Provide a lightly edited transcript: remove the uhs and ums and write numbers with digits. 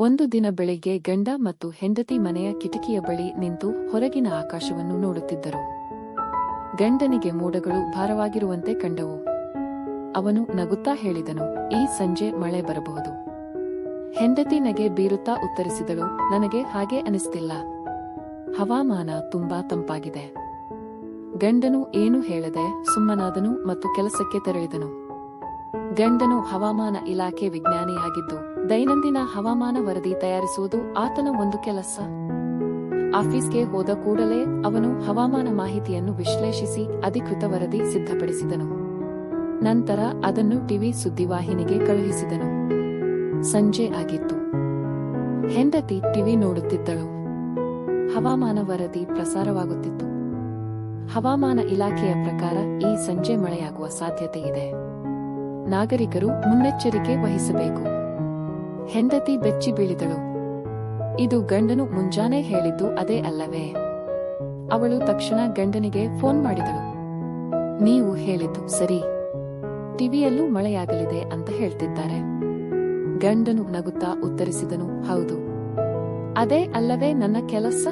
ಒಂದು ದಿನ ಬೆಳಿಗ್ಗೆ ಗಂಡ ಮತ್ತು ಹೆಂಡತಿ ಮನೆಯ ಕಿಟಕಿಯ ಬಳಿ ನಿಂತು ಹೊರಗಿನ ಆಕಾಶವನ್ನು ನೋಡುತ್ತಿದ್ದರು. ಗಂಡನಿಗೆ ಮೋಡಗಳು ಭಾರವಾಗಿರುವಂತೆ ಕಂಡವು. ಅವನು ನಗುತ್ತಾ ಹೇಳಿದನು, ಈ ಸಂಜೆ ಮಳೆ ಬರಬಹುದು. ಹೆಂಡತಿ ನಗೆ ಬೀರುತ್ತಾ ಉತ್ತರಿಸಿದಳು, ನನಗೆ ಹಾಗೆ ಅನಿಸ್ತಿಲ್ಲ. ಹವಾಮಾನ ತುಂಬಾ ತಂಪಾಗಿದೆ. ಗಂಡನು ಏನು ಹೇಳದೆ ಸುಮ್ಮನಾದನು ಮತ್ತು ಕೆಲಸಕ್ಕೆ ತೆರಳಿದನು. ಗಂಡನು ಹವಾಮಾನ ಇಲಾಖೆ ವಿಜ್ಞಾನಿಯಾಗಿದ್ದು ದೈನಂದಿನ ಹವಾಮಾನ ವರದಿ ತಯಾರಿಸುವುದು ಆತನ ಒಂದು ಕೆಲಸ. ಆಫೀಸ್ಗೆ ಹೋದ ಕೂಡಲೇ ಅವನು ಹವಾಮಾನ ಮಾಹಿತಿಯನ್ನು ವಿಶ್ಲೇಷಿಸಿ ಅಧಿಕೃತ ವರದಿ ಸಿದ್ಧಪಡಿಸಿದನು. ನಂತರ ಅದನ್ನು ಟಿವಿ ಸುದ್ದಿವಾಹಿನಿಗೆ ಕಳುಹಿಸಿದನು. ಸಂಜೆ ಆಗಿತ್ತು. ಹೆಂಡತಿ ಟಿವಿ ನೋಡುತ್ತಿದ್ದಳು. ಹವಾಮಾನ ವರದಿ ಪ್ರಸಾರವಾಗುತ್ತಿತ್ತು. ಹವಾಮಾನ ಇಲಾಖೆಯ ಪ್ರಕಾರ ಈ ಸಂಜೆ ಮಳೆಯಾಗುವ ಸಾಧ್ಯತೆ ಇದೆ. ನಾಗರಿಕರು ಮುನ್ನೆಚ್ಚರಿಕೆ ವಹಿಸಬೇಕು. ಹೆಂಡತಿ ಬೆಚ್ಚಿ ಬೀಳಿದಳು. ಇದು ಗಂಡನು ಮುಂಜಾನೆ ಹೇಳಿದ್ದು ಅದೇ ಅಲ್ಲವೇ? ಅವಳು ತಕ್ಷಣ ಗಂಡನಿಗೆ ಫೋನ್ ಮಾಡಿದಳು. ನೀವು ಹೇಳಿದ್ದು ಸರಿ. ಟಿವಿಯಲ್ಲೂ ಮಳೆಯಾಗಲಿದೆ ಅಂತ ಹೇಳ್ತಿದ್ದಾರೆ. ಗಂಡನು ನಗುತ್ತಾ ಉತ್ತರಿಸಿದನು, ಹೌದು. ಅದೇ ಅಲ್ಲವೇ ನನ್ನ ಕೆಲಸ?